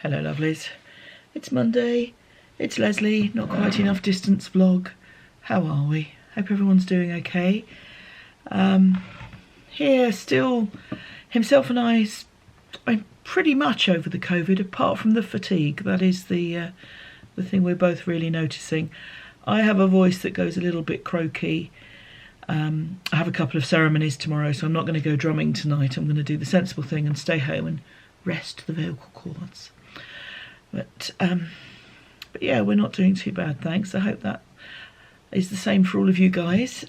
Hello lovelies, it's Monday, it's Lesley, not quite enough distance vlog. How are we? Hope everyone's doing okay. Here still, himself and I'm pretty much over the COVID, apart from the fatigue. That is the thing we're both really noticing. I have a voice that goes a little bit croaky. I have a couple of ceremonies tomorrow, so I'm not going to go drumming tonight. I'm going to do the sensible thing and stay home and rest the vocal cords. But yeah, we're not doing too bad, thanks. I hope that is the same for all of you guys.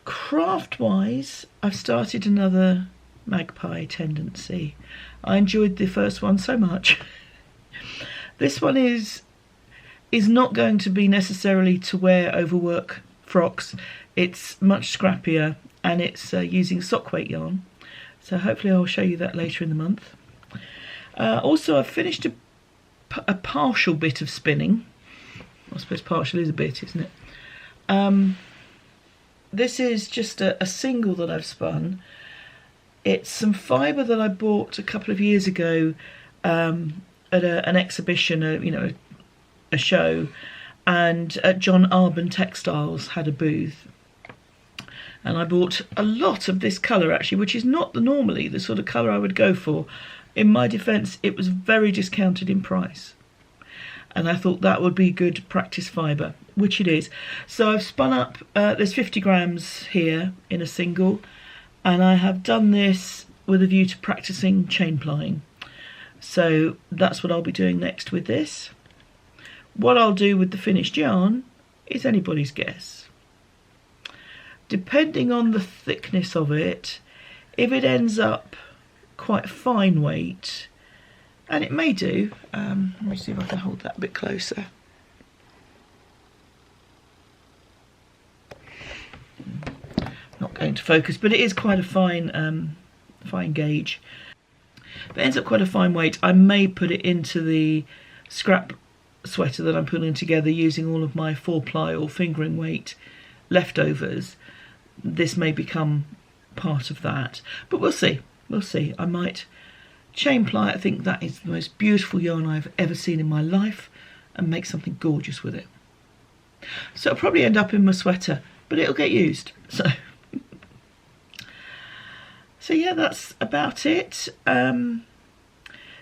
Craft-wise, I've started another magpie tendency. I enjoyed the first one so much. This one is not going to be necessarily to wear over work frocks. It's much scrappier and it's using sock weight yarn. So hopefully I'll show you that later in the month. Also, I've finished a partial bit of spinning. I suppose partial is a bit, isn't it? This is just a single that I've spun. It's some fibre that I bought a couple of years ago at an exhibition, a show, and John Arbon Textiles had a booth. And I bought a lot of this colour actually, which is not normally the sort of colour I would go for. In my defence, it was very discounted in price. And I thought that would be good practice fibre, which it is. So I've spun up, there's 50 grams here in a single, and I have done this with a view to practising chain plying. So that's what I'll be doing next with this. What I'll do with the finished yarn is anybody's guess. Depending on the thickness of it, if it ends up quite fine weight, and it may do, let me see if I can hold that a bit closer. Not going to focus, but it is quite a fine fine gauge. If it ends up quite a fine weight, I may put it into the scrap sweater that I'm putting together using all of my 4-ply or fingering weight leftovers. This may become part of that, but we'll see. We'll see. I might chain ply. I think that is the most beautiful yarn I've ever seen in my life, and make something gorgeous with it. So it'll probably end up in my sweater, but it'll get used. So yeah, that's about it.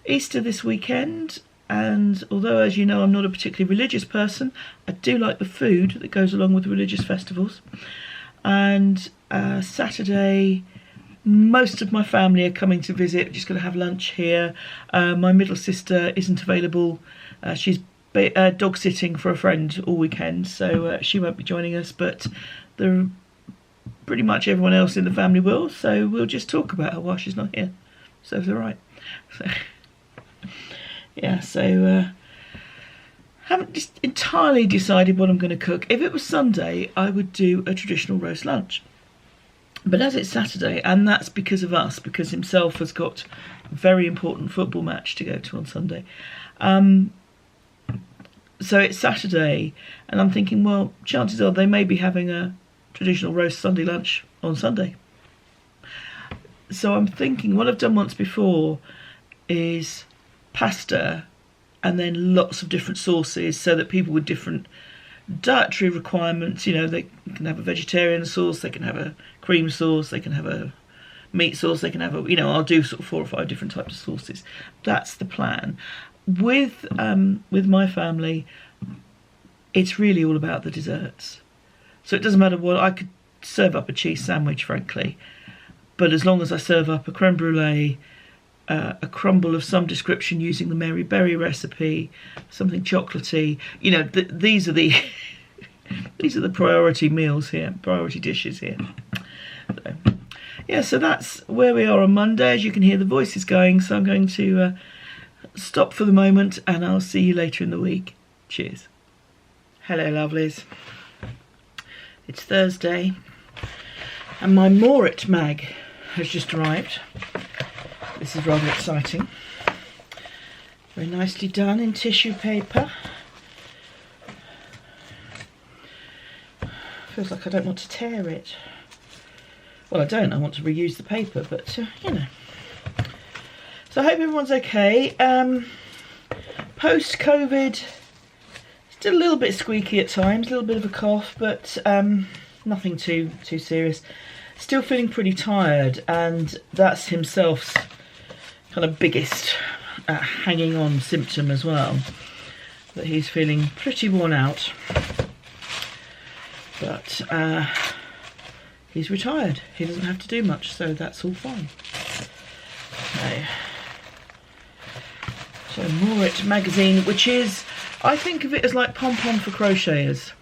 Easter this weekend, and although, as you know, I'm not a particularly religious person, I do like the food that goes along with religious festivals. And Saturday, most of my family are coming to visit. Just going to have lunch here. My middle sister isn't available. She's dog sitting for a friend all weekend, so she won't be joining us, but pretty much everyone else in the family will, so we'll just talk about her while she's not here. So it's all right. So yeah, so haven't just entirely decided what I'm going to cook. If it was Sunday, I would do a traditional roast lunch. But as it's Saturday, and that's because of us, because himself has got a very important football match to go to on Sunday. So it's Saturday, and I'm thinking, well, chances are they may be having a traditional roast Sunday lunch on Sunday. So I'm thinking, what I've done once before is pasta and then lots of different sauces, so that people with different dietary requirements, they can have a vegetarian sauce, they can have a cream sauce, they can have a meat sauce, they can have I'll do sort of 4 or 5 different types of sauces. That's the plan. With my family, it's really all about the desserts. So it doesn't matter what, I could serve up a cheese sandwich, frankly, but as long as I serve up a creme brulee, a crumble of some description using the Mary Berry recipe, something chocolatey, these are the these are the priority meals here, priority dishes here. So, yeah, so that's where we are on Monday. As you can hear, the voice is going, so I'm going to stop for the moment, and I'll see you later in the week. Cheers. Hello lovelies, it's Thursday and my Morit mag has just arrived. This is rather exciting. Very nicely done in tissue paper. Feels like I don't want to tear it. Well, I don't. I want to reuse the paper, but So So I hope everyone's okay. Post-COVID, still a little bit squeaky at times, a little bit of a cough, but nothing too serious. Still feeling pretty tired, and that's himself's kind of biggest hanging on symptom as well, that he's feeling pretty worn out. But he's retired, he doesn't have to do much, so that's all fine. Okay. So Morit magazine, which is, I think of it as like pom-pom for crocheters,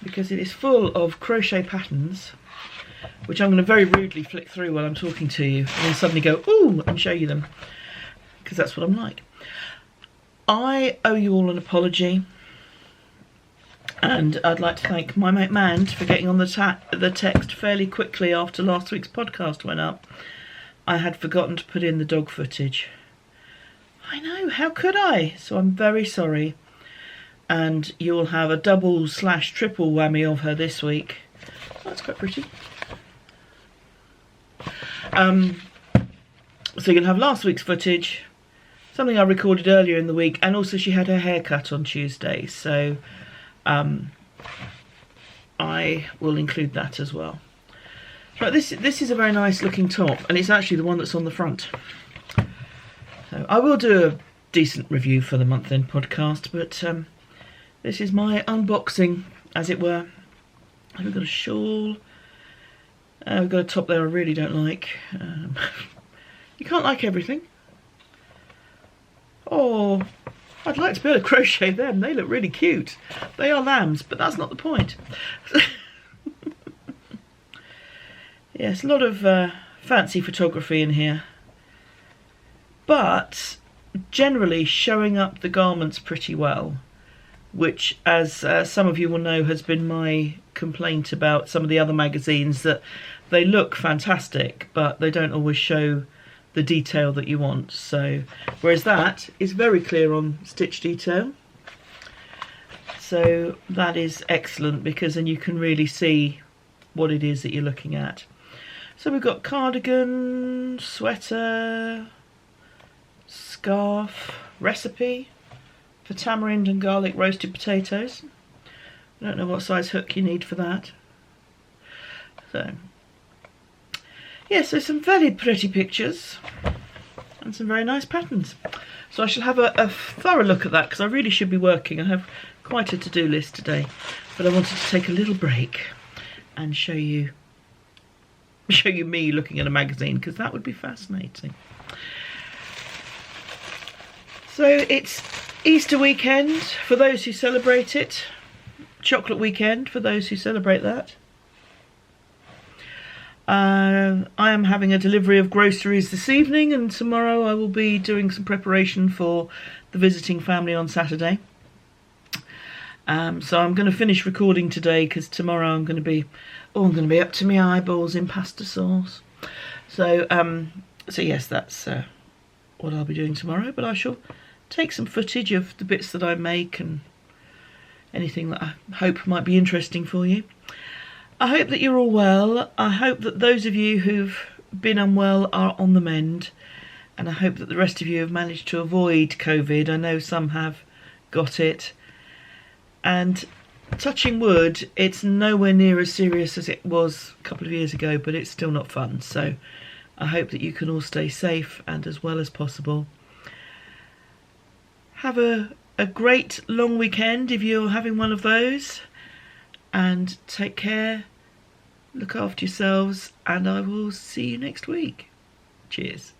because it is full of crochet patterns, which I'm going to very rudely flick through while I'm talking to you, and then suddenly go, ooh, and show you them, because that's what I'm like. I owe you all an apology, and I'd like to thank my mate Mand for getting on the text fairly quickly after last week's podcast went up. I had forgotten to put in the dog footage. I know, how could I? So I'm very sorry. And you'll have a double/triple whammy of her this week. Oh, that's quite pretty. So you'll have last week's footage, something I recorded earlier in the week, and also she had her hair cut on Tuesday, so I will include that as well. Right, this is a very nice looking top, and it's actually the one that's on the front. So I will do a decent review for the month end podcast, but this is my unboxing, as it were. We've got a shawl. We've got a top there I really don't like. You can't like everything. Oh, I'd like to be able to crochet them. They look really cute. They are lambs, but that's not the point. Yes, a lot of fancy photography in here. But generally showing up the garments pretty well, which, as some of you will know, has been my complaint about some of the other magazines, that they look fantastic, but they don't always show the detail that you want. So, whereas that is very clear on stitch detail. So that is excellent, because then you can really see what it is that you're looking at. So we've got cardigan, sweater, scarf, recipe for tamarind and garlic roasted potatoes. I don't know what size hook you need for that. So, yeah, so some very pretty pictures and some very nice patterns. So I shall have a thorough look at that, because I really should be working. I have quite a to-do list today, but I wanted to take a little break and show you me looking at a magazine, because that would be fascinating. So it's Easter weekend for those who celebrate it, chocolate weekend for those who celebrate that. I am having a delivery of groceries this evening, and tomorrow I will be doing some preparation for the visiting family on Saturday. So I'm going to finish recording today, because tomorrow I'm going to be up to my eyeballs in pasta sauce. So yes, that's what I'll be doing tomorrow. But I shall take some footage of the bits that I make and anything that I hope might be interesting for you. I hope that you're all well. I hope that those of you who've been unwell are on the mend, and I hope that the rest of you have managed to avoid COVID. I know some have got it, and touching wood, it's nowhere near as serious as it was a couple of years ago, but it's still not fun. So I hope that you can all stay safe and as well as possible. Have a great long weekend if you're having one of those, and take care, look after yourselves, and I will see you next week. Cheers.